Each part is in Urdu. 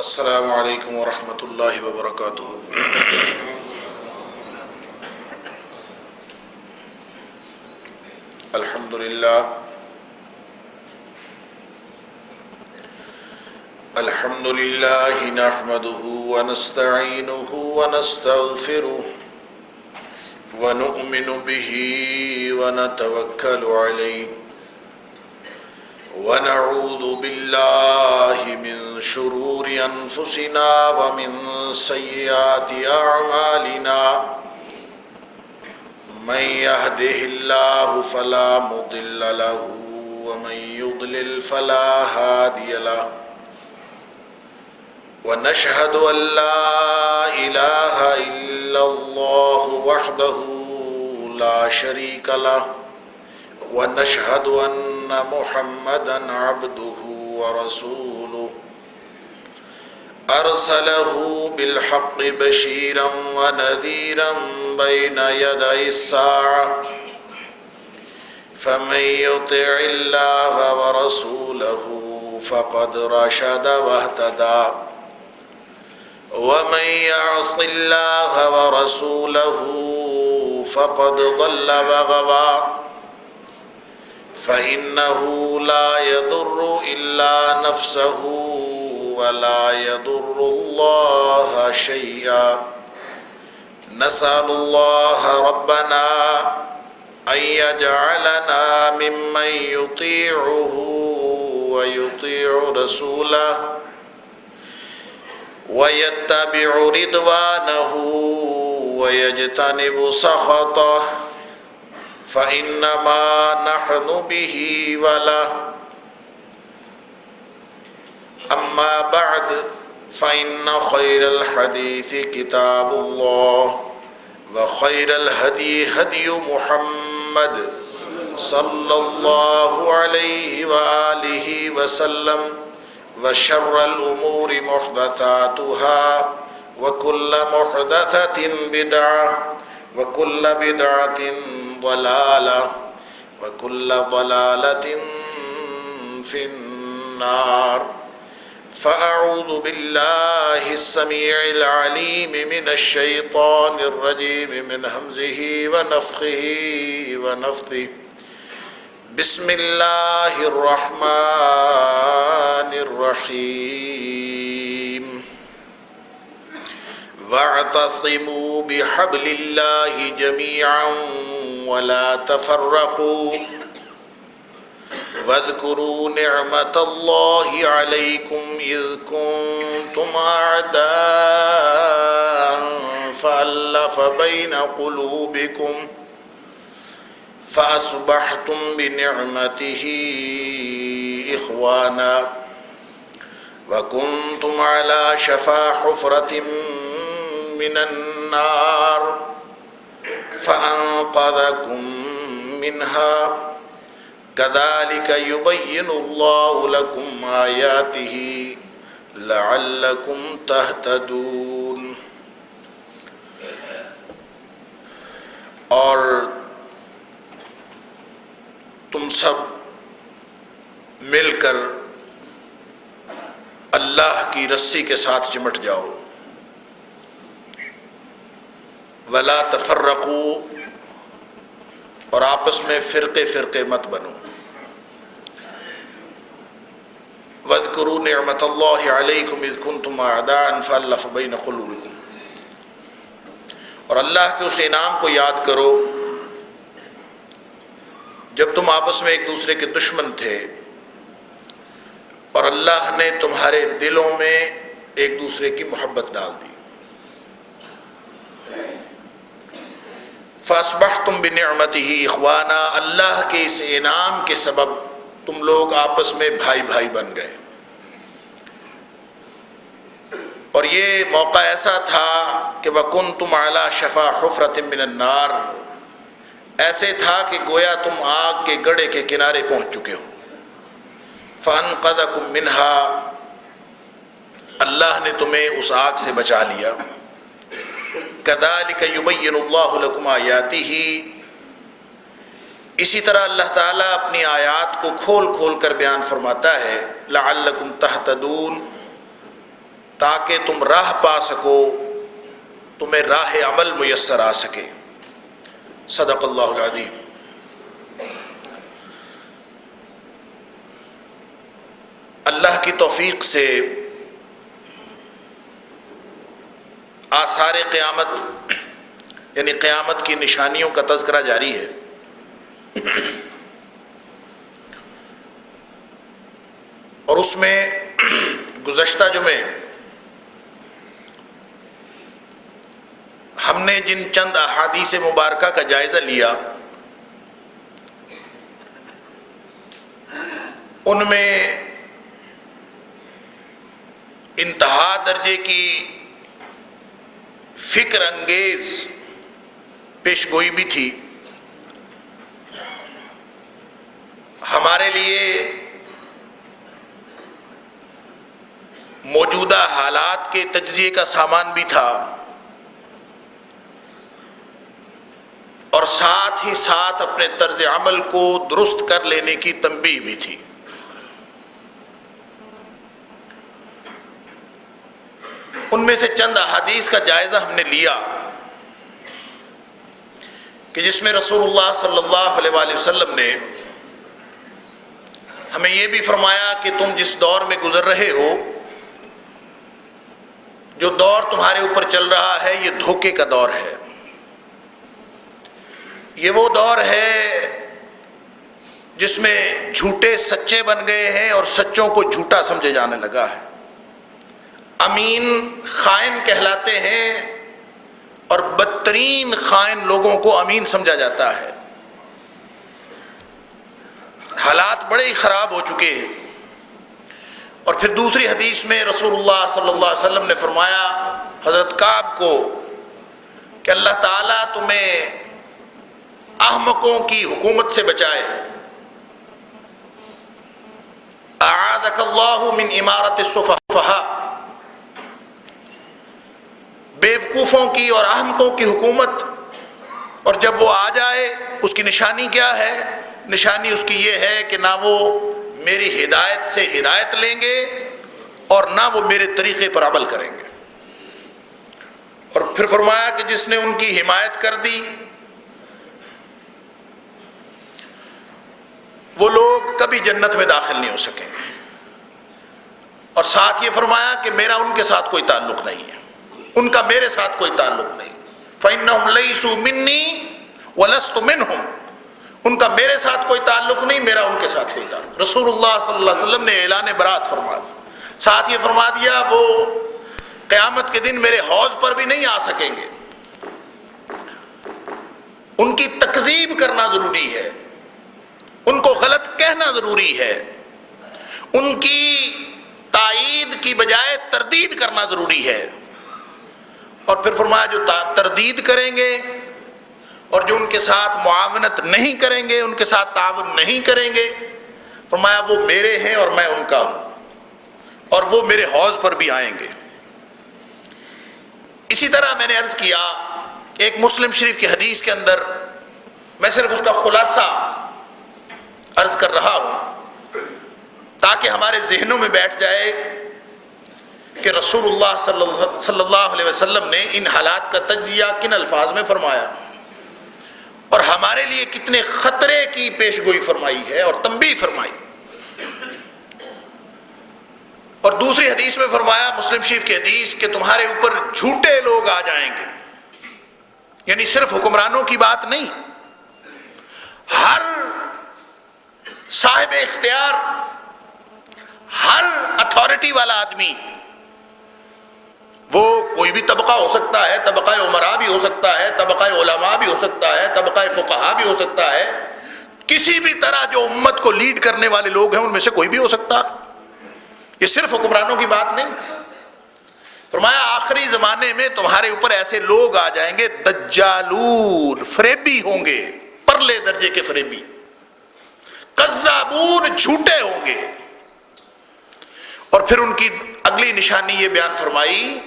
السلام علیکم ورحمۃ اللہ وبرکاتہ۔ الحمد للہ نحمده ونستعینه ونستغفره ونؤمن به ونتوکل علیہ ونعوذ باللہ من شرور انفسنا ومن سیئات اعمالنا من يهده الله فلا مضل له ومن يضلل فلا هادي له ونشهد أن لا إله إلا الله وحده لا شريك له ونشهد أن محمدا عبده ورسوله أرسله بالحق بشيرا ونذيرا بين يدي الساعة فمن يطع الله ورسوله فقد رشد واهتدى ومن يعص الله ورسوله فقد ضل وغوى فإنه لا يضر إلا نفسه ولا يضر الله شيئا نسأل الله ربنا أن يجعلنا ممن يطيعه ويطيع رسوله ويتبع رضوانه ويجتنب سخطه فإنما نحن به وله أما بعد فإن خير الحديث كتاب الله وخير الهدي هدي محمد صلى الله عليه وآله وسلم وشر الأمور محدثاتها وكل محدثة بدعة وكل بدعة ضلالة وكل ضلالة في النار فأعوذ بالله السميع العليم من الشيطان الرجيم من همزه ونفخه ونفثه بسم الله الرحمن الرحيم واعتصموا بحبل الله جميعا ولا تفرقوا واذكروا نعمة الله عليكم إذ كنتم أعداء فألف بين قلوبكم فأصبحتم بنعمته إخوانا وكنتم على شفا حفرة من النار فأنقذكم منها كذلك يبين الله لكم آياته لعلكم تهتدون۔ اور تم سب مل کر اللہ کی رسی کے ساتھ چمٹ جاؤ، ولا تفرقوا، اور آپس میں فرقے فرقے مت بنو، واذکروا نعمت اللہ علیکم اذ کنتم اعداء فالف بین قلوبکم، اور اللہ کے اس انعام کو یاد کرو جب تم آپس میں ایک دوسرے کے دشمن تھے اور اللہ نے تمہارے دلوں میں ایک دوسرے کی محبت ڈال دی۔ فَأَصْبَحْتُمْ بِنِعْمَتِهِ إِخْوَانًا، اللہ کے اس انعام کے سبب تم لوگ آپس میں بھائی بھائی بن گئے۔ اور یہ موقع ایسا تھا کہ وَكُنْتُمْ عَلَى شَفَا حُفْرَةٍ مِّنَ النَّارِ، ایسے تھا کہ گویا تم آگ کے گڑھے کے کنارے پہنچ چکے ہو۔ فَأَنْقَذَكُمْ مِنْهَا، اللہ نے تمہیں اس آگ سے بچا لیا۔ كَذَلِكَ يُبَيِّنُ اللَّهُ لَكُمْ آيَاتِهِ، اسی طرح اللہ تعالیٰ اپنی آیات کو کھول کھول کر بیان فرماتا ہے، لعلکم تہتدون، تاکہ تم راہ پا سکو، تمہیں راہ عمل میسر آ سکے۔ صدق اللہ العظیم۔ اللہ کی توفیق سے آثار قیامت یعنی قیامت کی نشانیوں کا تذکرہ جاری ہے، اور اس میں گزشتہ جمعے ہم نے جن چند احادیث مبارکہ کا جائزہ لیا ان میں انتہا درجے کی فکر انگیز پیش گوئی بھی تھی۔ ہمارے لیے موجودہ حالات کے تجزیے کا سامان بھی تھا، اور ساتھ ہی ساتھ اپنے طرز عمل کو درست کر لینے کی تنبیہ بھی تھی۔ ان میں سے چند احادیث کا جائزہ ہم نے لیا کہ جس میں رسول اللہ صلی اللہ علیہ وآلہ وسلم نے ہمیں یہ بھی فرمایا کہ تم جس دور میں گزر رہے ہو، جو دور تمہارے اوپر چل رہا ہے، یہ دھوکے کا دور ہے۔ یہ وہ دور ہے جس میں جھوٹے سچے بن گئے ہیں اور سچوں کو جھوٹا سمجھے جانے لگا ہے۔ امین خائن کہلاتے ہیں اور بدترین خائن لوگوں کو امین سمجھا جاتا ہے۔ حالات بڑے ہی خراب ہو چکے ہیں۔ اور پھر دوسری حدیث میں رسول اللہ صلی اللہ علیہ وسلم نے فرمایا حضرت کعب کو کہ اللہ تعالیٰ تمہیں احمقوں کی حکومت سے بچائے، اعاذک اللہ من امارت السفہاء، بیوقوفوں کی اور احمقوں کی حکومت۔ اور جب وہ آ جائے اس کی نشانی کیا ہے؟ نشانی اس کی یہ ہے کہ نہ وہ میری ہدایت سے ہدایت لیں گے اور نہ وہ میرے طریقے پر عمل کریں گے۔ اور پھر فرمایا کہ جس نے ان کی حمایت کر دی وہ لوگ کبھی جنت میں داخل نہیں ہو سکیں گے۔ اور ساتھ یہ فرمایا کہ میرا ان کے ساتھ کوئی تعلق نہیں ہے، ان کا میرے ساتھ کوئی تعلق نہیں۔ فَإِنَّهُمْ لَيْسُوا مِنِّي وَلَسْتُ مِنْهُمْ، ان کا میرے ساتھ کوئی تعلق نہیں، میرا ان کے ساتھ کوئی تعلق۔ رسول اللہ صلی اللہ علیہ وسلم نے اعلان برات فرما دیا، ساتھ یہ فرما دیا وہ قیامت کے دن میرے حوض پر بھی نہیں آ سکیں گے۔ ان کی تکذیب کرنا ضروری ہے، ان کو غلط کہنا ضروری ہے، ان کی تائید کی بجائے تردید کرنا ضروری ہے۔ اور پھر فرمایا جو تردید کریں گے اور جو ان کے ساتھ معاونت نہیں کریں گے، ان کے ساتھ تعاون نہیں کریں گے، فرمایا وہ میرے ہیں اور میں ان کا ہوں، اور وہ میرے حوض پر بھی آئیں گے۔ اسی طرح میں نے عرض کیا ایک مسلم شریف کی حدیث کے اندر، میں صرف اس کا خلاصہ عرض کر رہا ہوں تاکہ ہمارے ذہنوں میں بیٹھ جائے کہ رسول اللہ صلی اللہ علیہ وسلم نے ان حالات کا تجزیہ کن الفاظ میں فرمایا اور ہمارے لیے کتنے خطرے کی پیش گوئی فرمائی ہے اور تنبیہ فرمائی۔ اور دوسری حدیث میں فرمایا مسلم شریف کی حدیث کہ تمہارے اوپر جھوٹے لوگ آ جائیں گے، یعنی صرف حکمرانوں کی بات نہیں، ہر صاحب اختیار، ہر اتھارٹی والا آدمی، وہ کوئی بھی طبقہ ہو سکتا ہے، طبقہ عمراء بھی ہو سکتا ہے، طبقہ علماء بھی ہو سکتا ہے، طبقہ فقہاء بھی ہو سکتا ہے، کسی بھی طرح جو امت کو لیڈ کرنے والے لوگ ہیں ان میں سے کوئی بھی ہو سکتا۔ یہ صرف حکمرانوں کی بات نہیں۔ فرمایا آخری زمانے میں تمہارے اوپر ایسے لوگ آ جائیں گے دجالون، فریبی ہوں گے، پرلے درجے کے فریبی، کذابون، جھوٹے ہوں گے۔ اور پھر ان کی اگلی نشانی یہ بیان فرمائی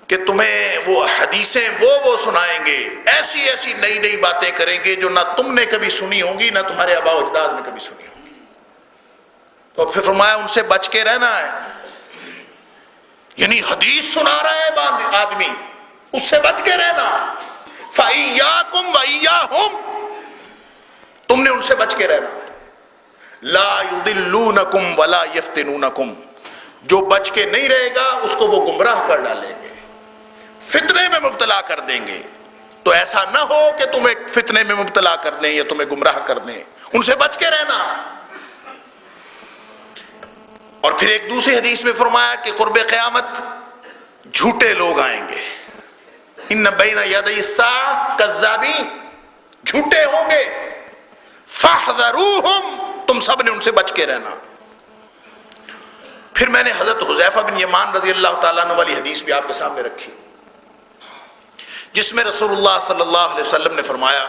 کہ تمہیں وہ حدیثیں وہ سنائیں گے، ایسی ایسی نئی نئی باتیں کریں گے جو نہ تم نے کبھی سنی ہوں گی نہ تمہارے آباء و اجداد نے کبھی سنی ہوں گی۔ تو پھر فرمایا ان سے بچ کے رہنا ہے۔ یعنی حدیث سنا رہا ہے آدمی، اس سے بچ کے رہنا. فَإِيَّاكُمْ وَإِيَّاهُمْ، تم نے ان سے بچ کے رہنا. لَا يُضِلُّونَكُمْ وَلَا يَفْتِنُونَكُمْ، جو بچ کے نہیں رہے گا اس کو وہ گمراہ کر ڈالیں گے، فتنے میں مبتلا کر دیں گے. تو ایسا نہ ہو کہ تمہیں فتنے میں مبتلا کر دیں یا تمہیں گمراہ کر دیں، ان سے بچ کے رہنا. اور پھر ایک دوسری حدیث میں فرمایا کہ قرب قیامت جھوٹے لوگ آئیں گے. ان بین یدی الساعۃ کذابین، جھوٹے ہوں گے. فاحذروہم، تم سب نے ان سے بچ کے رہنا. پھر میں نے حضرت حذیفہ بن یمان رضی اللہ تعالیٰ عنہ والی حدیث بھی آپ کے سامنے رکھی، جس میں رسول اللہ صلی اللہ علیہ وسلم نے فرمایا،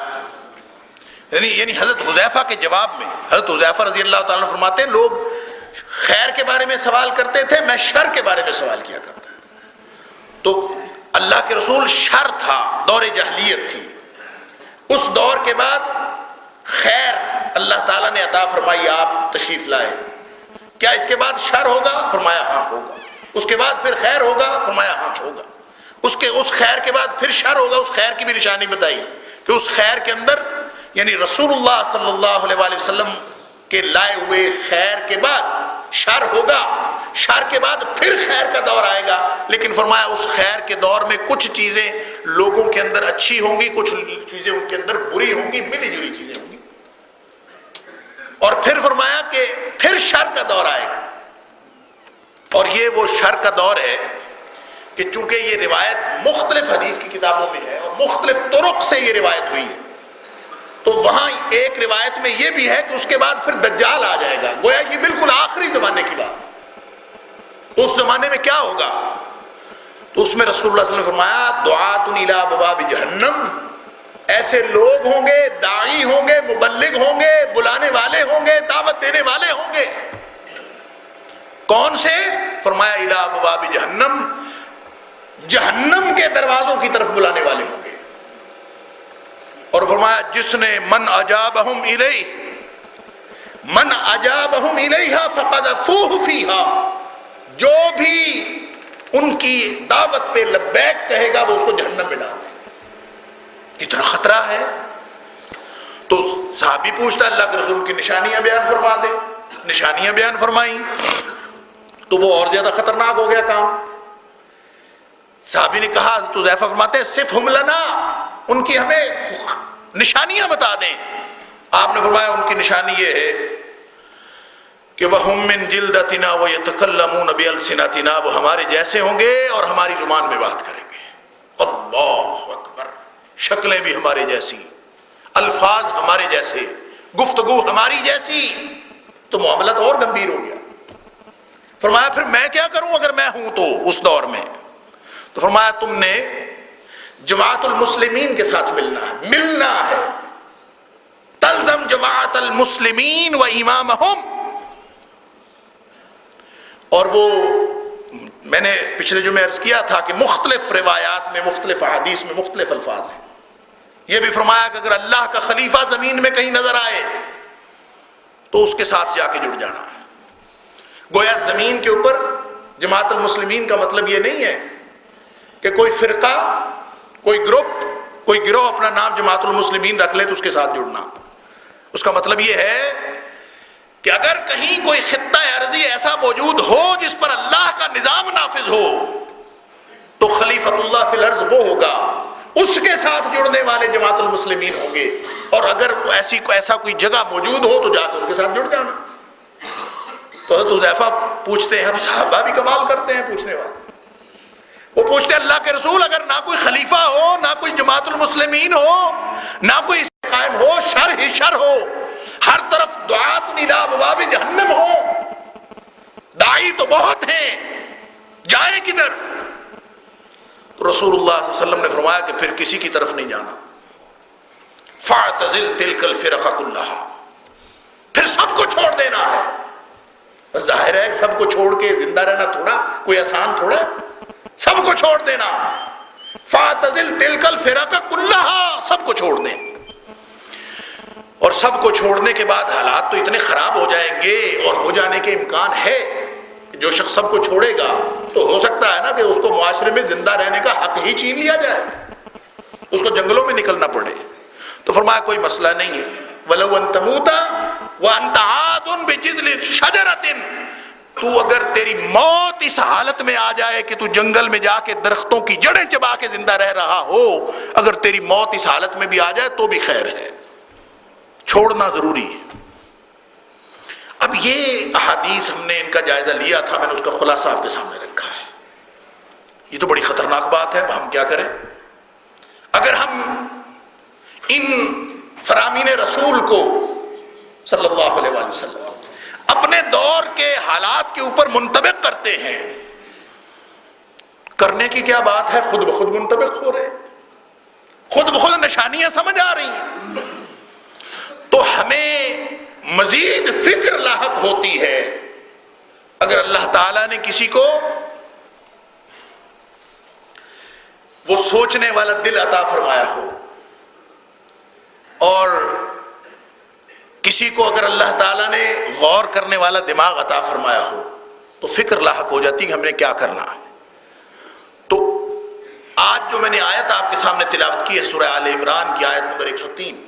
یعنی حضرت حذیفہ کے جواب میں حضرت حذیفہ رضی اللہ تعالیٰ عنہ فرماتے ہیں لوگ خیر کے بارے میں سوال کرتے تھے، میں شر کے بارے میں سوال کیا کرتا. تو اللہ کے رسول شر تھا، دور جاہلیت تھی. اس دور کے بعد خیر اللہ تعالیٰ نے عطا فرمائی، آپ تشریف لائے. کیا اس کے بعد شر ہوگا؟ فرمایا ہاں ہوگا. اس کے بعد پھر خیر ہوگا؟ فرمایا ہاں ہوگا. اس خیر کے بعد پھر شر ہوگا. اس خیر کی بھی نشانی بتائی کہ اس خیر کے اندر یعنی رسول اللہ صلی اللہ علیہ وآلہ وسلم کے لائے ہوئے خیر کے بعد شر ہوگا، شر کے بعد پھر خیر کا دور آئے گا. لیکن فرمایا اس خیر کے دور میں کچھ چیزیں لوگوں کے اندر اچھی ہوں گی، کچھ چیزیں ان کے اندر بری ہوں گی، ملی جلی چیزیں ہوں گی. اور پھر فرمایا کہ پھر شر کا دور آئے گا. اور یہ وہ شر کا دور ہے کہ چونکہ یہ روایت مختلف حدیث کی کتابوں میں ہے اور مختلف طرق سے یہ روایت ہوئی ہے، تو وہاں ایک روایت میں یہ بھی ہے کہ اس کے بعد پھر دجال آ جائے گا. گویا یہ بالکل آخری زمانے کی بات. تو اس زمانے میں کیا ہوگا؟ تو اس میں رسول اللہ صلی اللہ علیہ وسلم نے فرمایا دعات الی ابواب جہنم، ایسے لوگ ہوں گے، داعی ہوں گے، مبلغ ہوں گے، بلانے والے ہوں گے، دعوت دینے والے ہوں گے. کون سے؟ فرمایا الی ابواب جہنم، جہنم کے دروازوں کی طرف بلانے والے ہوں گے. اور فرمایا جس نے من اجابہم الیہا فقذفوہ فیہا، جو بھی ان کی دعوت پہ لبیک کہے گا وہ اس کو جہنم میں ڈال دیں. اتنا خطرہ ہے. تو صحابی پوچھتا اللہ کے رسول کی نشانیاں بیان فرما دے. نشانیاں بیان فرمائیں تو وہ اور زیادہ خطرناک ہو گیا کام. صحابی نے کہا تو حذیفہ فرماتے ہیں صفہم لنا، ان کی ہمیں نشانیاں بتا دیں. آپ نے فرمایا ان کی نشانی یہ ہے کہ وَهُمْ مِنْ جِلْدَتِنَا وَيَتَكَلَّمُونَ بِأَلْسِنَتِنَا، وہ ہمارے جیسے ہوں گے اور ہماری زبان میں بات کریں گے. اللہ اکبر. شکلیں بھی ہمارے جیسی، الفاظ ہمارے جیسے، گفتگو ہماری جیسی. تو معاملہ تو اور گمبھیر ہو گیا. فرمایا پھر میں کیا کروں اگر میں ہوں تو اس دور میں؟ تو فرمایا تم نے جماعت المسلمین کے ساتھ ملنا ہے. تلزم جماعت المسلمین و امامہم. اور وہ میں نے پچھلے جو میں عرض کیا تھا کہ مختلف روایات میں مختلف احادیث میں مختلف الفاظ ہیں. یہ بھی فرمایا کہ اگر اللہ کا خلیفہ زمین میں کہیں نظر آئے تو اس کے ساتھ جا کے جڑ جانا. گویا زمین کے اوپر جماعت المسلمین کا مطلب یہ نہیں ہے کہ کوئی فرقہ، کوئی گروپ، کوئی گروہ اپنا نام جماعت المسلمین رکھ لے تو اس کے ساتھ جڑنا. اس کا مطلب یہ ہے کہ اگر کہیں کوئی خطہ ارضی ایسا موجود ہو جس پر اللہ کا نظام نافذ ہو تو خلیفۃ اللہ فی الارض وہ ہوگا، اس کے ساتھ جڑنے والے جماعت المسلمین ہوں گے. اور اگر ایسا کوئی جگہ موجود ہو تو جا کر ان کے ساتھ جڑ جانا. تو حضرت حذیفہ پوچھتے ہیں، اب صحابہ بھی کمال کرتے ہیں پوچھنے والے. وہ پوچھتے ہیں اللہ کے رسول اگر نہ کوئی خلیفہ ہو، نہ کوئی جماعت المسلمین ہو، نہ کوئی قائم ہو، شر ہی شر ہو، ہر طرف دعات الی ابواب جہنم ہو، داعی تو بہت ہیں، جائیں کدھر؟ تو رسول اللہ صلی اللہ علیہ وسلم نے فرمایا کہ پھر کسی کی طرف نہیں جانا. فاعتزل تلک الفرق کلھا، پھر سب کو چھوڑ دینا ہے. بس ظاہر ہے سب کو چھوڑ کے زندہ رہنا تھوڑا کوئی آسان تھوڑا، سب کو چھوڑ دینا. فاعتزل تلک الفرق کلھا، سب کو چھوڑ دیں. اور سب کو چھوڑنے کے بعد حالات تو اتنے خراب ہو جائیں گے اور ہو جانے کے امکان ہے کہ جو شخص سب کو چھوڑے گا تو ہو سکتا ہے نا کہ اس کو معاشرے میں زندہ رہنے کا حق ہی چھین لیا جائے، اس کو جنگلوں میں نکلنا پڑے. تو فرمایا کوئی مسئلہ نہیں ہے. وَلَوْ أَن تَمُوتَ وَأَنْتَ عَادٌ بِجِذْلِ شَجَرَةٍ، تو اگر تیری موت اس حالت میں آ جائے کہ تو جنگل میں جا کے درختوں کی جڑیں چبا کے زندہ رہ رہا ہو، اگر تیری موت اس حالت میں بھی آ جائے تو بھی خیر ہے، چھوڑنا ضروری ہے. اب یہ احادیث ہم نے ان کا جائزہ لیا تھا، میں نے اس کا خلاصہ آپ کے سامنے رکھا ہے. یہ تو بڑی خطرناک بات ہے. اب ہم کیا کریں؟ اگر ہم ان فرامین رسول کو صلی اللہ علیہ وآلہ وسلم اپنے دور کے حالات کے اوپر منطبق کرتے ہیں، کرنے کی کیا بات ہے، خود بخود منطبق ہو رہے، خود بخود نشانیاں سمجھ آ رہی ہیں، تو ہمیں مزید فکر لاحق ہوتی ہے. اگر اللہ تعالیٰ نے کسی کو وہ سوچنے والا دل عطا فرمایا ہو، اور کسی کو اگر اللہ تعالیٰ نے غور کرنے والا دماغ عطا فرمایا ہو، تو فکر لاحق ہو جاتی کہ ہم نے کیا کرنا ہے. تو آج جو میں نے آیت آپ کے سامنے تلاوت کی ہے سورہ آل عمران کی آیت نمبر 103،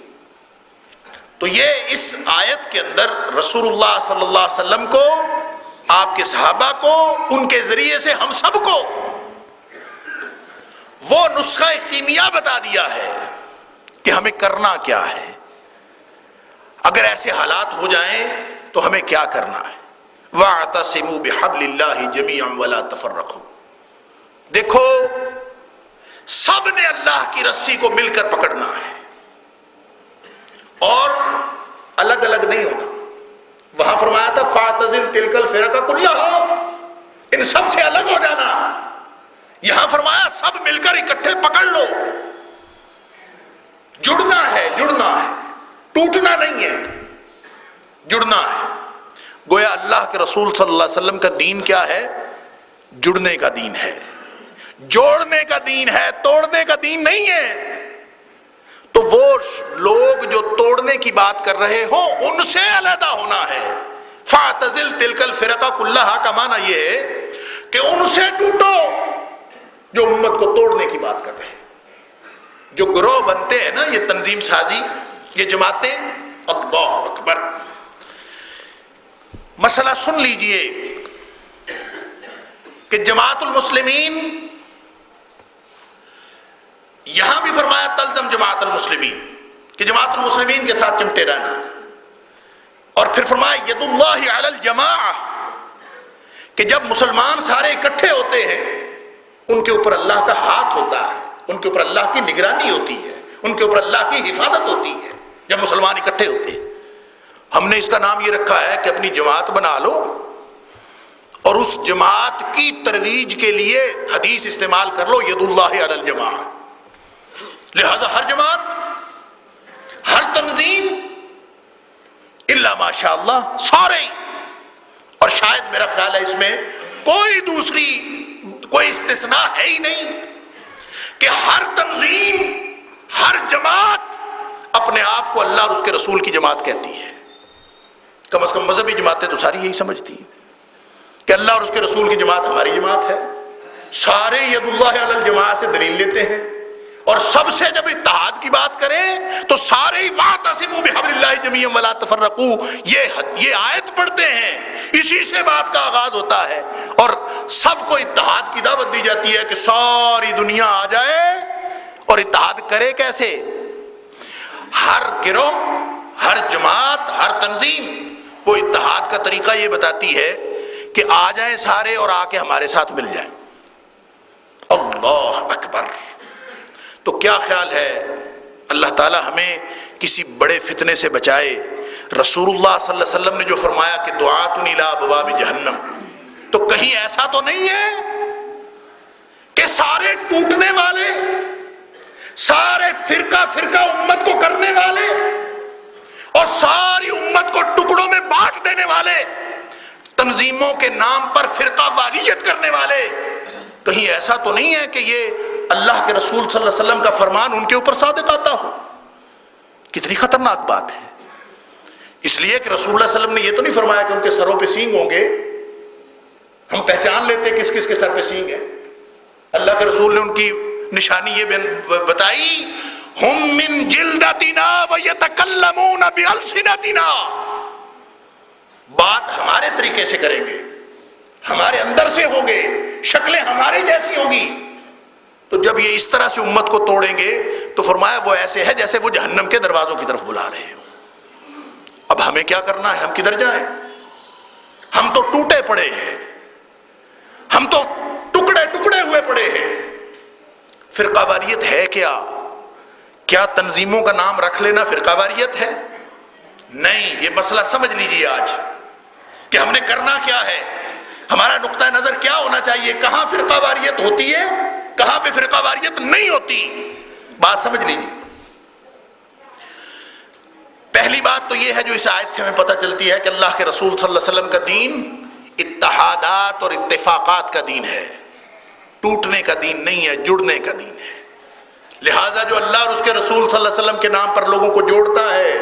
تو یہ اس آیت کے اندر رسول اللہ صلی اللہ علیہ وسلم کو، آپ کے صحابہ کو، ان کے ذریعے سے ہم سب کو وہ نسخہ کیمیا بتا دیا ہے کہ ہمیں کرنا کیا ہے، اگر ایسے حالات ہو جائیں تو ہمیں کیا کرنا ہے. وَاعْتَصِمُوا بِحَبْلِ اللَّهِ جَمِيعًا وَلَا تَفَرَّقُوا. دیکھو سب نے اللہ کی رسی کو مل کر پکڑنا ہے اور الگ الگ نہیں ہونا. وہاں فرمایا تھا فَاعْتَزِلْ تِلْكَ الْفِرَقَ كُلَّهَا، ان سب سے الگ ہو جانا. یہاں فرمایا سب مل کر اکٹھے پکڑ لو. جڑنا ہے، جڑنا ہے، ٹوٹنا نہیں ہے، جڑنا ہے. گویا اللہ کے رسول صلی اللہ علیہ وسلم کا دین کیا ہے؟ جڑنے کا دین ہے، جوڑنے کا دین ہے، توڑنے کا دین نہیں ہے. تو وہ لوگ جو توڑنے کی بات کر رہے ہوں ان سے علیحدہ ہونا ہے. فَاعْتَزِلْ تِلْكَ الْفِرَقَ كُلَّهَا کا معنی یہ ہے کہ ان سے ٹوٹو جو امت کو توڑنے کی بات کر رہے ہیں. جو گروہ بنتے ہیں نا، یہ تنظیم سازی، یہ جماعتیں، اللہ اکبر. مسئلہ سن لیجئے کہ جماعت المسلمین، یہاں بھی فرمایا تلزم جماعت المسلمین، کہ جماعت المسلمین کے ساتھ چمٹے رہنا. اور پھر فرمایا ید اللہ علی الجماعہ، کہ جب مسلمان سارے اکٹھے ہوتے ہیں ان کے اوپر اللہ کا ہاتھ ہوتا ہے، ان کے اوپر اللہ کی نگرانی ہوتی ہے، ان کے اوپر اللہ کی حفاظت ہوتی ہے. جب مسلمان اکٹھے ہوتے ہیں، ہم نے اس کا نام یہ رکھا ہے کہ اپنی جماعت بنا لو اور اس جماعت کی ترویج کے لیے حدیث استعمال کر لو ید اللہ علی الجماعہ. لہذا ہر جماعت، ہر تنظیم الا ماشاء اللہ سارے، اور شاید میرا خیال ہے اس میں کوئی استثناء ہے ہی نہیں کہ ہر تنظیم، ہر جماعت اپنے آپ کو اللہ اور اس کے رسول کی جماعت کہتی ہے. کم از کم مذہبی جماعتیں تو ساری یہی سمجھتی ہیں کہ اللہ اور اس کے رسول کی جماعت ہماری جماعت ہے. سارے ید اللہ علی الجماعہ سے دلیل لیتے ہیں، اور سب سے جب اتحاد کی بات کریں تو سارے وَاعْتَصِمُوا بِحَبْلِ اللَّهِ جَمِيعًا وَلَا تَفَرَّقُوا، یہ آیت پڑھتے ہیں، اسی سے بات کا آغاز ہوتا ہے، اور سب کو اتحاد کی دعوت دی جاتی ہے کہ ساری دنیا آ جائے. اور اتحاد کرے کیسے؟ ہر گروہ، ہر جماعت، ہر تنظیم وہ اتحاد کا طریقہ یہ بتاتی ہے کہ آ جائیں سارے اور آ کے ہمارے ساتھ مل جائیں. اللہ اکبر. تو کیا خیال ہے، اللہ تعالی ہمیں کسی بڑے فتنے سے بچائے. رسول اللہ صلی اللہ علیہ وسلم نے جو فرمایا کہ دعات الی ابواب جہنم، تو کہیں ایسا تو نہیں ہے کہ سارے ٹوٹنے والے، سارے فرقہ فرقہ امت کو کرنے والے اور ساری امت کو ٹکڑوں میں بانٹ دینے والے، تنظیموں کے نام پر فرقہ واریت کرنے والے، کہیں ایسا تو نہیں ہے کہ یہ اللہ کے رسول صلی اللہ علیہ وسلم کا فرمان ان کے اوپر صادق آتا ہو؟ کتنی خطرناک بات ہے. اس لیے کہ رسول اللہ صلی اللہ علیہ وسلم نے یہ تو نہیں فرمایا کہ ان کے سروں پہ سینگ ہوں گے. ہم پہچان لیتے کس کس کے سر پہ سینگ ہے. اللہ کے رسول نے ان کی نشانی یہ بتائی، ہم من جلدتنا ویتکلمون بالسنتنا، بات ہمارے طریقے سے کریں گے، ہمارے اندر سے ہوں گے، شکلیں ہمارے جیسی ہوں گی. تو جب یہ اس طرح سے امت کو توڑیں گے تو فرمایا وہ ایسے ہے جیسے وہ جہنم کے دروازوں کی طرف بلا رہے ہیں. اب ہمیں کیا کرنا ہے؟ ہم کدھر جائیں؟ ہم تو ٹوٹے پڑے ہیں، ہم تو ٹکڑے ٹکڑے ہوئے پڑے ہیں. فرقہ واریت ہے کیا؟ کیا تنظیموں کا نام رکھ لینا فرقہ واریت ہے؟ نہیں. یہ مسئلہ سمجھ لیجیے آج کہ ہم نے کرنا کیا ہے، ہمارا نقطہ نظر کیا ہونا چاہیے، کہاں فرقہ واریت ہوتی ہے، کہاں پہ فرقہ واریت نہیں ہوتی. بات سمجھ لیجیے. پہلی بات تو یہ ہے جو اس آیت سے ہمیں پتہ چلتی ہے کہ اللہ کے رسول صلی اللہ علیہ وسلم کا دین اتحادات اور اتفاقات کا دین ہے، ٹوٹنے کا دین نہیں ہے، جڑنے کا دین ہے. لہذا جو اللہ اور اس کے رسول صلی اللہ علیہ وسلم کے نام پر لوگوں کو جوڑتا ہے،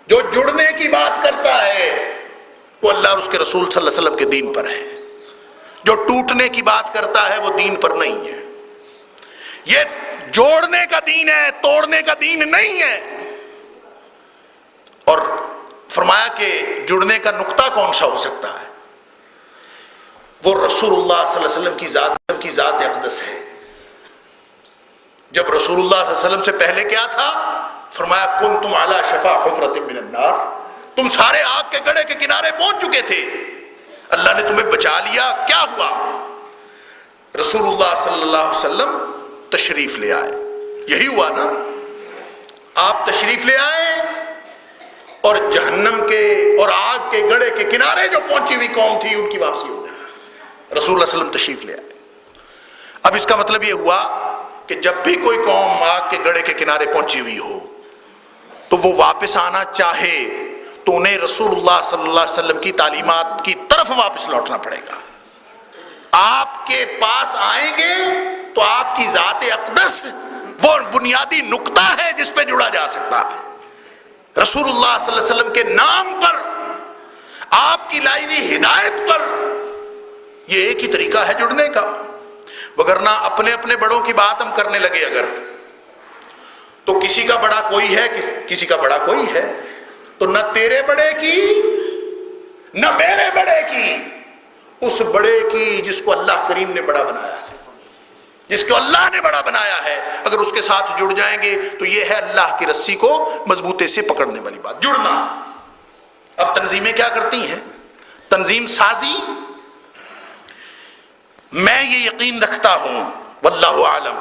جو جڑنے کی بات کرتا ہے، وہ اللہ اور اس کے رسول صلی اللہ علیہ وسلم کے دین پر ہے. جو ٹوٹنے کی بات کرتا ہے وہ دین پر نہیں ہے. یہ جوڑنے کا دین ہے، توڑنے کا دین نہیں ہے. اور فرمایا کہ جڑنے کا نقطہ کون سا ہو سکتا ہے؟ وہ رسول اللہ صلی اللہ علیہ وسلم کی ذات اقدس ہے. جب رسول اللہ صلی اللہ علیہ وسلم سے پہلے کیا تھا؟ فرمایا کنتم علی شفا حفرۃ من النار، تم سارے آگ کے گڑھے کے کنارے پہنچ چکے تھے، اللہ نے تمہیں بچا لیا. کیا ہوا؟ رسول اللہ صلی اللہ علیہ وسلم تشریف لے آئے. یہی ہوا نا، آپ تشریف لے آئے اور جہنم کے اور آگ کے گڑھے کے کنارے جو پہنچی ہوئی قوم تھی ان کی واپسی ہو گئی. رسول اللہ صلی اللہ علیہ وسلم تشریف لے آئے. اب اس کا مطلب یہ ہوا کہ جب بھی کوئی قوم آگ کے گڑھے کے کنارے پہنچی ہوئی ہو تو وہ واپس آنا چاہے تو انہیں رسول اللہ صلی اللہ علیہ وسلم کی تعلیمات کی طرف واپس لوٹنا پڑے گا. آپ کے پاس آئیں گے تو آپ کی ذات اقدس وہ بنیادی نقطہ ہے جس پہ جڑا جا سکتا ہے. رسول اللہ صلی اللہ علیہ وسلم کے نام پر، آپ کی لائی ہوئی ہدایت پر، یہ ایک ہی طریقہ ہے جڑنے کا. وگرنہ اپنے اپنے بڑوں کی بات ہم کرنے لگے اگر، تو کسی کا بڑا کوئی ہے، کسی کا بڑا کوئی ہے، تو نہ تیرے بڑے کی نہ میرے بڑے کی، اس بڑے کی جس کو اللہ کریم نے بڑا بنایا ہے، جس کو اللہ نے بڑا بنایا ہے، اگر اس کے ساتھ جڑ جائیں گے تو یہ ہے اللہ کی رسی کو مضبوطی سے پکڑنے والی بات، جڑنا. اب تنظیمیں کیا کرتی ہیں؟ تنظیم سازی. میں یہ یقین رکھتا ہوں، واللہ عالم،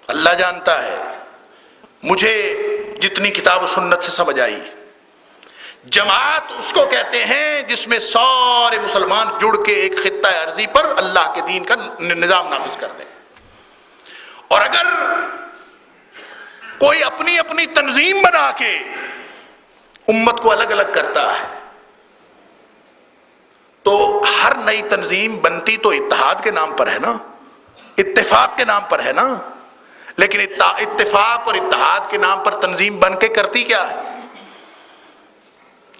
اللہ جانتا ہے، مجھے جتنی کتاب و سنت سے سمجھ آئی، جماعت اس کو کہتے ہیں جس میں سارے مسلمان جڑ کے ایک خطہ ارضی پر اللہ کے دین کا نظام نافذ کر دیں. اور اگر کوئی اپنی اپنی تنظیم بنا کے امت کو الگ الگ کرتا ہے تو ہر نئی تنظیم بنتی تو اتحاد کے نام پر ہے نا، اتفاق کے نام پر ہے نا، لیکن اتفاق اور اتحاد کے نام پر تنظیم بن کے کرتی کیا ہے؟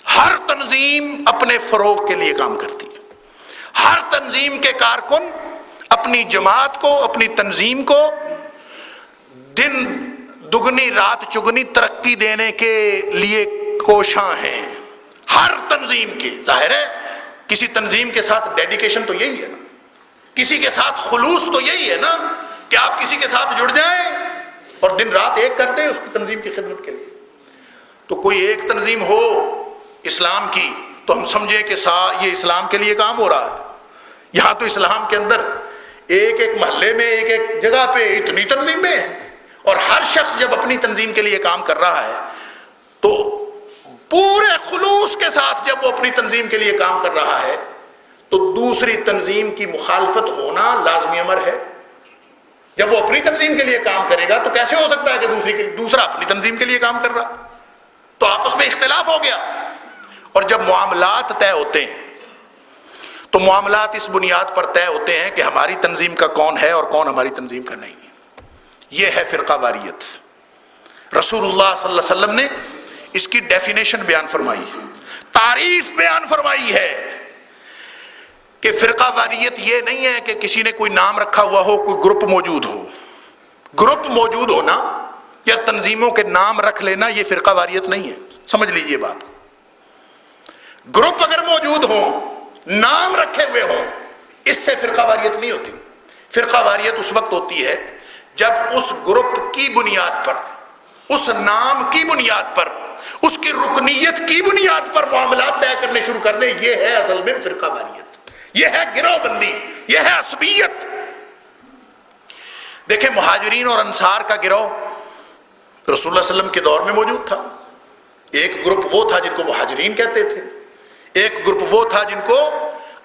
ہر تنظیم اپنے فروغ کے لیے کام کرتی ہے. ہر تنظیم کے کارکن اپنی جماعت کو، اپنی تنظیم کو دن دگنی رات چگنی ترقی دینے کے لیے کوشاں ہیں. ہر تنظیم کے، ظاہر ہے کسی تنظیم کے ساتھ ڈیڈیکیشن تو یہی ہے نا، کسی کے ساتھ خلوص تو یہی ہے نا کہ آپ کسی کے ساتھ جڑ جائیں اور دن رات ایک کر دیں اس کی تنظیم کی خدمت کے لیے. تو کوئی ایک تنظیم ہو اسلام کی تو ہم سمجھیں کہ یہ اسلام کے لیے کام ہو رہا ہے. یہاں تو اسلام کے اندر ایک ایک محلے میں، ایک ایک جگہ پہ اتنی تنظیمیں ہیں، اور ہر شخص جب اپنی تنظیم کے لیے کام کر رہا ہے تو پورے خلوص کے ساتھ جب وہ اپنی تنظیم کے لیے کام کر رہا ہے تو دوسری تنظیم کی مخالفت ہونا لازمی امر ہے. جب وہ اپنی تنظیم کے لیے کام کرے گا تو کیسے ہو سکتا ہے کہ دوسرا اپنی تنظیم کے لیے کام کر رہا؟ تو آپس میں اختلاف ہو گیا. اور جب معاملات طے ہوتے ہیں تو معاملات اس بنیاد پر طے ہوتے ہیں کہ ہماری تنظیم کا کون ہے اور کون ہماری تنظیم کا نہیں ہے. یہ ہے فرقہ واریت. رسول اللہ صلی اللہ علیہ وسلم نے اس کی ڈیفینیشن بیان فرمائی، تعریف بیان فرمائی ہے کہ فرقہ واریت یہ نہیں ہے کہ کسی نے کوئی نام رکھا ہوا ہو، کوئی گروپ موجود ہو. گروپ موجود ہونا یا تنظیموں کے نام رکھ لینا یہ فرقہ واریت نہیں ہے، سمجھ لیجئے بات. گروپ اگر موجود ہوں، نام رکھے ہوئے ہوں، اس سے فرقہ واریت نہیں ہوتی. فرقہ واریت اس وقت ہوتی ہے جب اس گروپ کی بنیاد پر، اس نام کی بنیاد پر، اس کی رکنیت کی بنیاد پر معاملات طے کرنے شروع کر دیں. یہ ہے اصل میں فرقہ واریت، یہ ہے گروہ بندی، یہ ہے عصبیت. دیکھیں مہاجرین اور انصار کا گروہ رسول اللہ صلی اللہ علیہ وسلم کے دور میں موجود تھا. ایک گروپ وہ تھا جن کو مہاجرین کہتے تھے، ایک گروپ وہ تھا جن کو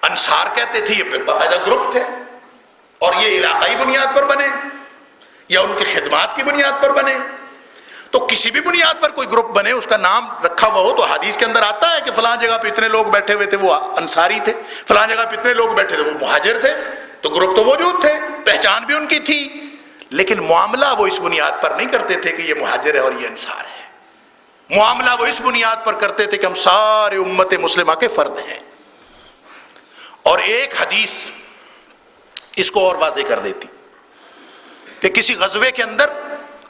انصار کہتے تھے. یہ باقاعدہ گروپ تھے اور یہ علاقائی بنیاد پر بنے یا ان کی خدمات کی بنیاد پر بنے. تو کسی بھی بنیاد پر کوئی گروپ بنے، اس کا نام رکھا ہوا ہو تو حدیث کے اندر آتا ہے کہ فلاں جگہ پہ اتنے لوگ بیٹھے ہوئے تھے وہ انصاری تھے، فلاں جگہ پہ اتنے لوگ بیٹھے تھے وہ مہاجر تھے. تو گروپ تو موجود تھے، پہچان بھی ان کی تھی، لیکن معاملہ وہ اس بنیاد پر نہیں کرتے تھے کہ یہ مہاجر ہے اور یہ انصار ہے. معاملہ وہ اس بنیاد پر کرتے تھے کہ ہم سارے امت مسلمہ کے فرد ہیں. اور ایک حدیث اس کو اور واضح کر دیتی کہ کسی غزوے کے اندر،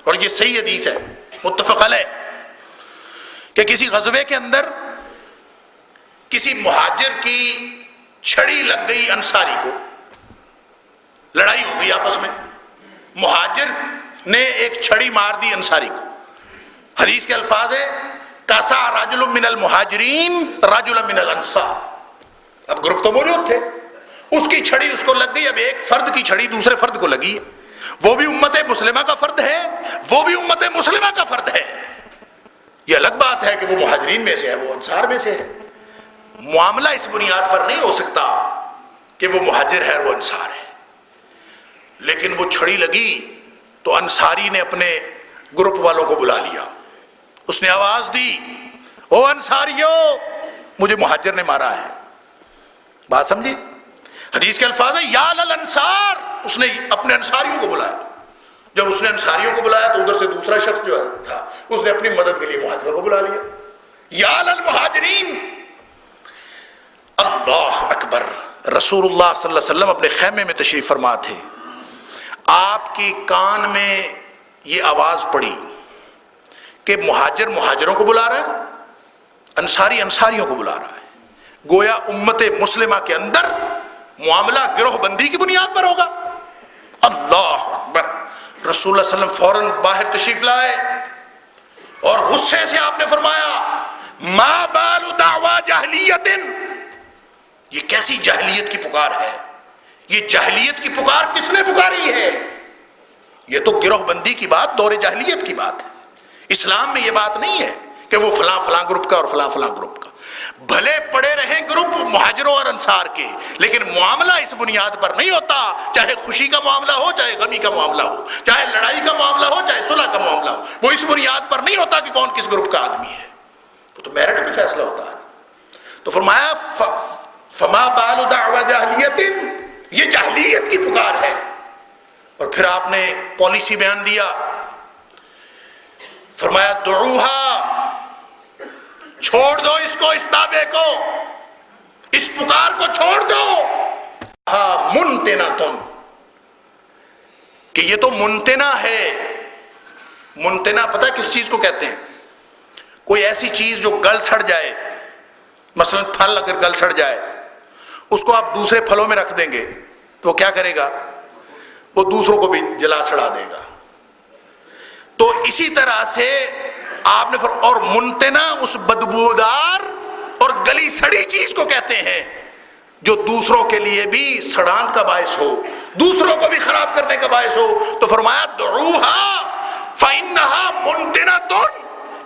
اور یہ صحیح حدیث ہے متفق علیہ، کہ کسی غزوے کے اندر کسی مہاجر کی چھڑی لگ گئی انصاری کو، لڑائی ہو گئی آپس میں، مہاجر نے ایک چھڑی مار دی انصاری کو. حدیث کے الفاظ ہے کاسا رجل من المہاجرین رجل من الانصار. اب گروپ تو موجود تھے، اس کی چھڑی اس کو لگ گئی. اب ایک فرد کی چھڑی دوسرے فرد کو لگی ہے، وہ بھی امت مسلمہ کا فرد ہے، وہ بھی امت مسلمہ کا فرد ہے. یہ الگ بات ہے کہ وہ مہاجرین میں سے ہے، وہ انصار میں سے ہے. معاملہ اس بنیاد پر نہیں ہو سکتا کہ وہ مہاجر ہے اور وہ انصار ہے. لیکن وہ چھڑی لگی تو انصاری نے اپنے گروپ والوں کو بلا لیا. اس نے آواز دی، او انصاریو، مجھے مہاجر نے مارا ہے. بات سمجھی؟ حدیث کے الفاظ ہے یا للانصار. اس نے اپنے انصاریوں کو بلایا. جب اس نے انصاریوں کو بلایا تو ادھر سے دوسرا شخص جو تھا اس نے اپنی مدد کے لیے مہاجروں کو بلا لیا. یا للمہاجرین. اللہ اکبر. رسول اللہ صلی اللہ علیہ وسلم اپنے خیمے میں تشریف فرما تھے. آپ کی کان میں یہ آواز پڑی کہ مہاجر مہاجروں کو بلا رہا ہے، انصاری انصاریوں کو بلا رہا ہے. گویا امت مسلمہ کے اندر معاملہ گروہ بندی کی بنیاد پر ہوگا. اللہ اکبر. رسول اللہ صلی اللہ علیہ وسلم فوراً باہر تشریف لائے اور غصے سے آپ نے فرمایا ما بال دعوی جاہلیت. یہ کیسی جاہلیت کی پکار ہے؟ یہ جاہلیت کی پکار کس نے پکاری ہے؟ یہ تو گروہ بندی کی بات، دور جاہلیت کی بات ہے. اسلام میں یہ بات نہیں ہے کہ وہ فلاں فلاں گروپ کا اور فلاں فلاں گروپ کا. بھلے پڑے رہیں گروپ مہاجروں اور انصار کے، لیکن معاملہ اس بنیاد پر نہیں ہوتا. چاہے خوشی کا معاملہ ہو، چاہے غمی کا معاملہ ہو، چاہے لڑائی کا معاملہ ہو، چاہے صلح کا معاملہ ہو، وہ اس بنیاد پر نہیں ہوتا کہ کون کس گروپ کا آدمی ہے. وہ تو میرٹ پہ فیصلہ ہوتا ہے. تو فرمایا فما بال دعوی جاہلیت، یہ جاہلیت کی پکار ہے. اور پھر آپ نے پالیسی بیان دیا. فرمایا دعوہا، چھوڑ دو اس کو، اس دعوے کو، اس پکار کو چھوڑ دو. ہاں منتنتن، کہ یہ تو منتنا ہے. منتنا پتہ کس چیز کو کہتے ہیں؟ کوئی ایسی چیز جو گل سڑ جائے، مثلا پھل اگر گل سڑ جائے، اس کو آپ دوسرے پھلوں میں رکھ دیں گے تو وہ کیا کرے گا؟ وہ دوسروں کو بھی جلا سڑا دے گا. تو اسی طرح سے آپ نے اور منتنا اس بدبودار اور گلی سڑی چیز کو کہتے ہیں جو دوسروں کے لیے بھی سڑان کا باعث ہو، دوسروں کو بھی خراب کرنے کا باعث ہو. تو فرمایا دعوہا فإنہا منتنۃ،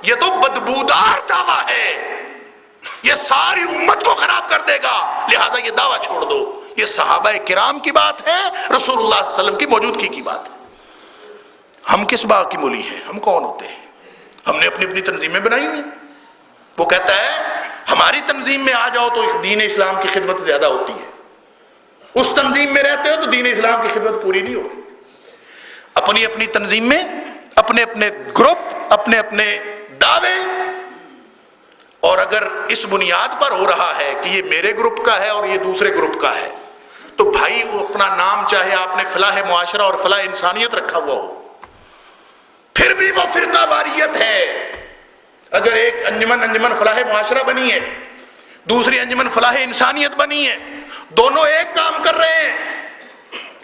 یہ تو بدبودار دعویٰ ہے، یہ ساری امت کو خراب کر دے گا، لہذا یہ دعویٰ چھوڑ دو. یہ صحابہ کرام کی بات ہے، رسول اللہ صلی اللہ علیہ وسلم کی موجودگی کی بات ہے. ہم کس باغ کی مولی ہیں؟ ہم کون ہوتے ہیں؟ ہم نے اپنی اپنی تنظیمیں بنائی ہیں. وہ کہتا ہے ہماری تنظیم میں آ جاؤ تو دین اسلام کی خدمت زیادہ ہوتی ہے، اس تنظیم میں رہتے ہو تو دین اسلام کی خدمت پوری نہیں ہو رہی. اپنی اپنی تنظیم میں اپنے اپنے گروپ، اپنے اپنے دعوے اور اگر اس بنیاد پر ہو رہا ہے کہ یہ میرے گروپ کا ہے اور یہ دوسرے گروپ کا ہے، تو بھائی وہ اپنا نام چاہے آپ نے فلاح معاشرہ اور فلاح انسانیت رکھا ہوا ہو، پھر بھی وہ فرقہ واریت ہے۔ اگر ایک انجمن فلاح معاشرہ بنی ہے، دوسری انجمن فلاح انسانیت بنی ہے، دونوں ایک کام کر رہے ہیں،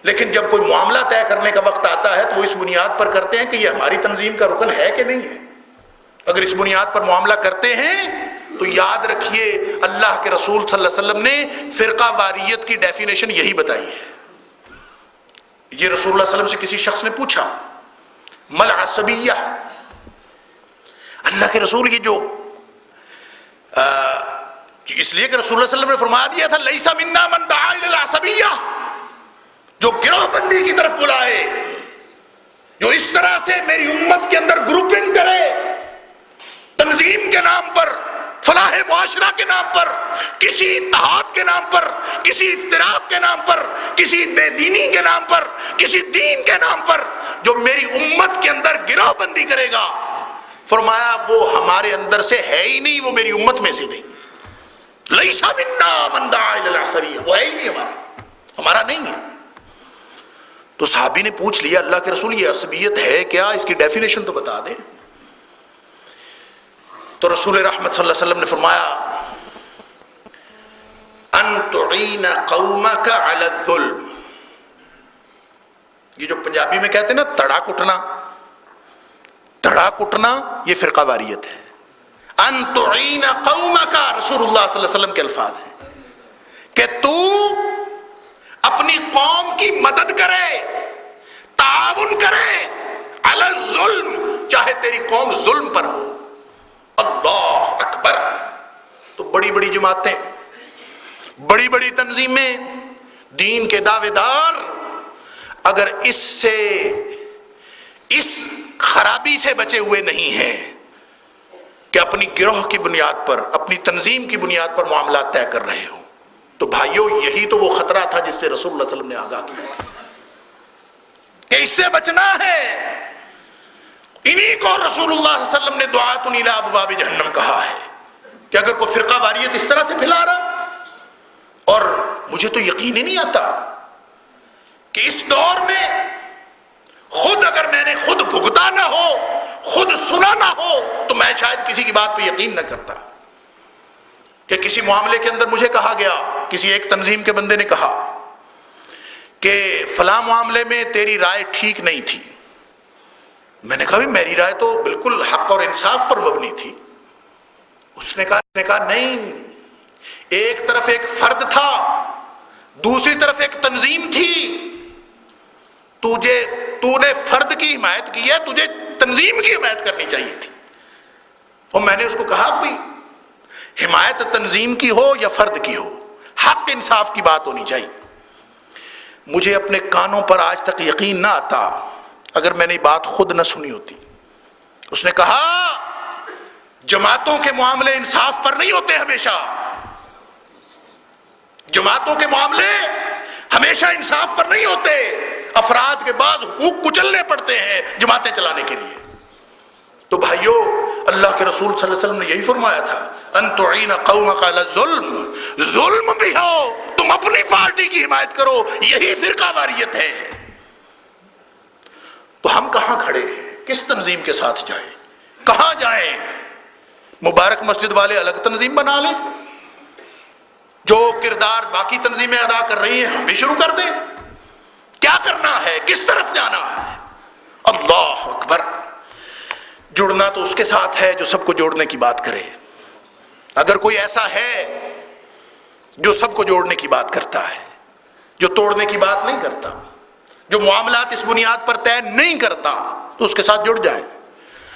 لیکن جب کوئی معاملہ طے کرنے کا وقت آتا ہے تو وہ اس بنیاد پر کرتے ہیں کہ یہ ہماری تنظیم کا رکن ہے کہ نہیں ہے۔ اگر اس بنیاد پر معاملہ کرتے ہیں تو یاد رکھیے اللہ کے رسول صلی اللہ علیہ وسلم نے فرقہ واریت کی ڈیفینیشن یہی بتائی ہے۔ یہ رسول اللہ صلی اللہ علیہ وسلم سے کسی شخص نے پوچھا مل عصبیہ، اللہ کے رسول یہ جو اس لیے کہ رسول اللہ صلی اللہ علیہ وسلم نے فرما دیا تھا لیس منا من دعا الی العصبیہ، جو گروہ بندی کی طرف بلائے، جو اس طرح سے میری امت کے اندر گروپنگ کرے، تنظیم کے نام پر، فلاح معاشرہ کے نام پر، کسی اتحاد کے نام پر، کسی افتراق کے نام پر، کسی بے دینی کے نام پر، کسی دین کے نام پر جو میری امت کے اندر گروہ بندی کرے گا، فرمایا وہ ہمارے اندر سے ہے ہی نہیں، وہ میری امت میں سے نہیں۔ لیس منا من دعا الی العصبیہ، وہ ہے ہی نہیں ہمارا نہیں ہے۔ تو صحابی نے پوچھ لیا اللہ کے رسول یہ عصبیت ہے کیا، اس کی ڈیفینیشن تو بتا دیں۔ تو رسول رحمت صلی اللہ علیہ وسلم نے فرمایا ان تعین قومک علی الظلم، یہ جو پنجابی میں کہتے ہیں نا تڑا کٹنا، یہ فرقہ واریت ہے۔ ان تعین قومک، رسول اللہ صلی اللہ علیہ وسلم کے الفاظ ہیں کہ تو اپنی قوم کی مدد کرے، تعاون کرے علی الظلم، چاہے تیری قوم ظلم پر ہو۔ اللہ اکبر۔ تو بڑی بڑی جماعتیں، بڑی بڑی تنظیمیں، دین کے دعوے دار اگر اس خرابی سے بچے ہوئے نہیں ہیں کہ اپنی گروہ کی بنیاد پر، اپنی تنظیم کی بنیاد پر معاملات طے کر رہے ہوں، تو بھائیو یہی تو وہ خطرہ تھا جس سے رسول اللہ صلی اللہ علیہ وسلم نے آگاہ کیا کہ اس سے بچنا ہے۔ انہی کو رسول اللہ صلی اللہ علیہ وسلم نے دعات الی ابواب جہنم کہا ہے کہ اگر کوئی فرقہ واریت اس طرح سے پھیلا رہا، اور مجھے تو یقین ہی نہیں آتا کہ اس دور میں خود اگر میں نے خود بھگتا نہ ہو، خود سنا نہ ہو، تو میں شاید کسی کی بات پہ یقین نہ کرتا کہ کسی معاملے کے اندر مجھے کہا گیا، کسی ایک تنظیم کے بندے نے کہا کہ فلاں معاملے میں تیری رائے ٹھیک نہیں تھی۔ میں نے کہا بھی میری رائے تو بالکل حق اور انصاف پر مبنی تھی۔ اس نے کہا نہیں، ایک طرف ایک فرد تھا، دوسری طرف ایک تنظیم تھی، تو نے فرد کی حمایت کی ہے، تجھے تنظیم کی حمایت کرنی چاہیے تھی۔ اور میں نے اس کو کہا بھی حمایت تنظیم کی ہو یا فرد کی ہو، حق انصاف کی بات ہونی چاہیے۔ مجھے اپنے کانوں پر آج تک یقین نہ آتا اگر میں نے بات خود نہ سنی ہوتی۔ اس نے کہا جماعتوں کے معاملے انصاف پر نہیں ہوتے، ہمیشہ جماعتوں کے معاملے ہمیشہ انصاف پر نہیں ہوتے، افراد کے بعض حقوق کچلنے پڑتے ہیں جماعتیں چلانے کے لیے۔ تو بھائیو اللہ کے رسول صلی اللہ علیہ وسلم نے یہی فرمایا تھا ان تعین قومک علی الظلم، ظلم بھی ہو تم اپنی پارٹی کی حمایت کرو، یہی فرقہ واریت ہے۔ تو ہم کہاں کھڑے ہیں، کس تنظیم کے ساتھ جائیں، کہاں جائیں؟ مبارک مسجد والے الگ تنظیم بنا لیں، جو کردار باقی تنظیمیں ادا کر رہی ہیں ہم بھی شروع کر دیں۔ کیا کرنا ہے، کس طرف جانا ہے؟ اللہ اکبر۔ جڑنا تو اس کے ساتھ ہے جو سب کو جوڑنے کی بات کرے۔ اگر کوئی ایسا ہے جو سب کو جوڑنے کی بات کرتا ہے، جو توڑنے کی بات نہیں کرتا، جو معاملات اس بنیاد پر طے نہیں کرتا، تو اس کے ساتھ جڑ جائیں۔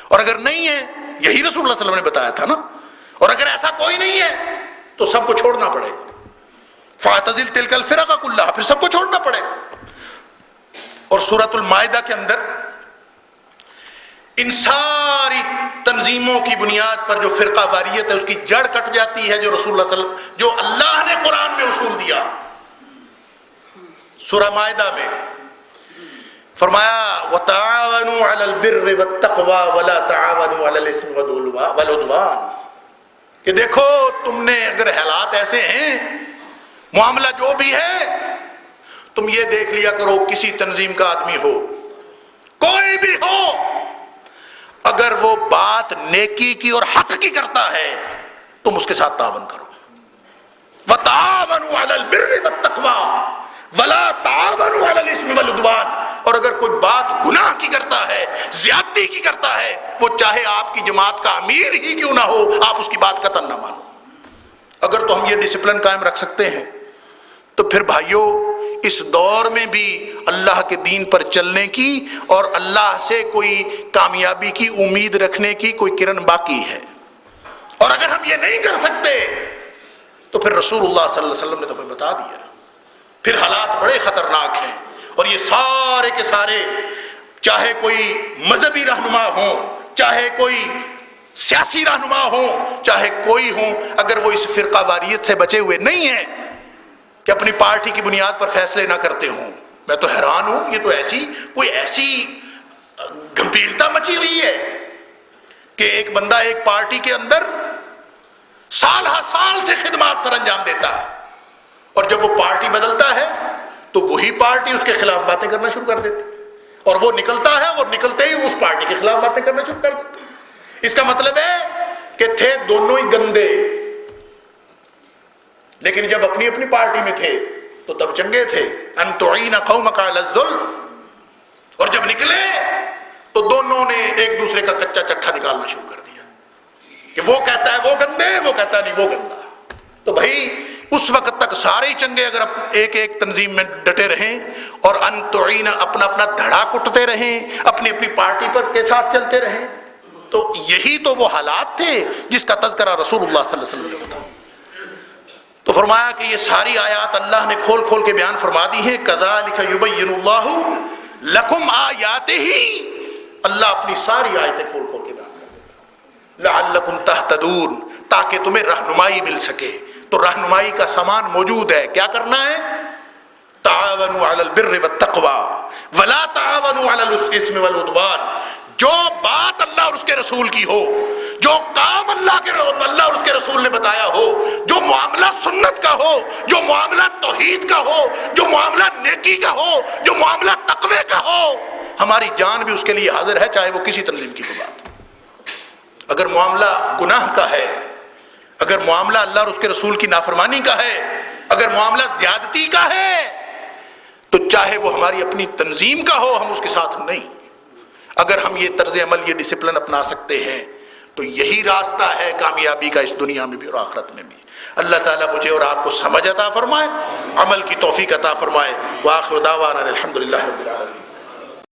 اور اگر نہیں ہے، یہی رسول اللہ صلی اللہ علیہ وسلم نے بتایا تھا نا، اور اگر ایسا کوئی نہیں ہے تو سب کو چھوڑنا پڑے۔ فاعتزل تلک الفرق کلھا، پھر سب کو چھوڑنا پڑے۔ اور سورۃ المائدہ کے اندر ان ساری تنظیموں کی بنیاد پر جو فرقہ واریت ہے اس کی جڑ کٹ جاتی ہے، جو رسول اللہ صلی اللہ علیہ وسلم، جو اللہ نے قرآن میں اصول دیا۔ سورہ مائدہ میں فرمایا وَتَعَاوَنُوا عَلَى الْبِرِّ وَالتَّقْوَى وَلَا تَعَاوَنُوا عَلَى الْإِثْمِ وَالْعُدْوَانِ، کہ دیکھو تم نے اگر حالات ایسے ہیں، معاملہ جو بھی ہے، تم یہ دیکھ لیا کرو کسی تنظیم کا آدمی ہو، کوئی بھی ہو، اگر وہ بات نیکی کی اور حق کی کرتا ہے تم اس کے ساتھ تعاون کرو۔ وَتَعَاوَنُوا عَلَى الْبِرِّ وَالتَّقْوَىٰ وَلَا تَعَاوَنُوا عَلَى الْإِثْمِ وَالْعُدْوَانِ۔ اور اگر کوئی بات گناہ کی کرتا ہے، زیادتی کی کرتا ہے، وہ چاہے آپ کی جماعت کا امیر ہی کیوں نہ ہو، آپ اس کی بات قطعاً نہ مانو۔ اگر تو ہم یہ ڈسپلن قائم رکھ سکتے ہیں تو پھر بھائیو اس دور میں بھی اللہ کے دین پر چلنے کی اور اللہ سے کوئی کامیابی کی امید رکھنے کی کوئی کرن باقی ہے۔ اور اگر ہم یہ نہیں کر سکتے تو پھر رسول اللہ صلی اللہ علیہ وسلم نے تو ہمیں بتا دیا، پھر حالات بڑے خطرناک ہیں۔ اور یہ سارے کے سارے، چاہے کوئی مذہبی رہنما ہوں، چاہے کوئی سیاسی رہنما ہوں، چاہے کوئی ہوں، اگر وہ اس فرقہ واریت سے بچے ہوئے نہیں ہیں کہ اپنی پارٹی کی بنیاد پر فیصلے نہ کرتے ہوں، میں تو حیران ہوں، یہ تو کوئی ایسی گمبھیرتا مچی ہوئی ہے کہ ایک بندہ ایک پارٹی کے اندر سال ہر سال سے خدمات سر انجام دیتا ہے، اور جب وہ پارٹی بدلتا ہے تو وہی پارٹی اس کے خلاف باتیں کرنا شروع کر دیتی، اور وہ نکلتا ہے اور نکلتے ہی اس پارٹی کے خلاف باتیں کرنا شروع کر دیتی۔ اس کا مطلب ہے کہ تھے دونوں ہی گندے، لیکن جب اپنی اپنی پارٹی میں تھے تو تب چنگے تھے۔ ان تعین قومک علی الظلم، اور جب نکلے تو دونوں نے ایک دوسرے کا کچا چٹھا نکالنا شروع کر دیا کہ وہ کہتا ہے وہ گندے، وہ کہتا ہے نہیں وہ گندا۔ تو بھائی اس وقت تک سارے ہی چنگے اگر ایک ایک تنظیم میں ڈٹے رہیں اور ان تعین اپنا اپنا دھڑا کٹتے رہیں، اپنی اپنی پارٹی پر کے ساتھ چلتے رہیں، تو یہی تو وہ حالات تھے جس کا تذکرہ رسول اللہ صلی اللہ علیہ وسلم نے بتایا۔ تو فرمایا کہ یہ ساری آیات اللہ نے کھول کھول کے بیان فرما دی ہیں۔ کذالک یبین اللہ لکم آیاتہ، اللہ اپنی ساری آیتیں کھول کھول کے بیان کر دیتا ہے، لعلکم تہتدون، تاکہ تمہیں رہنمائی مل سکے۔ تو رہنمائی کا سامان موجود ہے، کیا کرنا ہے؟ تعاونوا علی البر والتقوی ولا تعاونوا علی الاثم والعدوان۔ جو بات اللہ اور اس کے رسول کی ہو، جو کام اللہ اور اس کے رسول نے بتایا ہو، جو معاملہ سنت کا ہو، جو معاملہ توحید کا ہو، جو معاملہ نیکی کا ہو، جو معاملہ تقوی کا ہو، ہماری جان بھی اس کے لیے حاضر ہے، چاہے وہ کسی تنظیم کی ہو بات۔ اگر معاملہ گناہ کا ہے، اگر معاملہ اللہ اور اس کے رسول کی نافرمانی کا ہے، اگر معاملہ زیادتی کا ہے، تو چاہے وہ ہماری اپنی تنظیم کا ہو، ہم اس کے ساتھ نہیں۔ اگر ہم یہ طرز عمل، یہ ڈسپلن اپنا سکتے ہیں تو یہی راستہ ہے کامیابی کا، اس دنیا میں بھی اور آخرت میں بھی۔ اللہ تعالیٰ مجھے اور آپ کو سمجھ عطا فرمائے، عمل کی توفیق عطا فرمائے۔ وآخر دعوانا الحمدللہ رب العالمین۔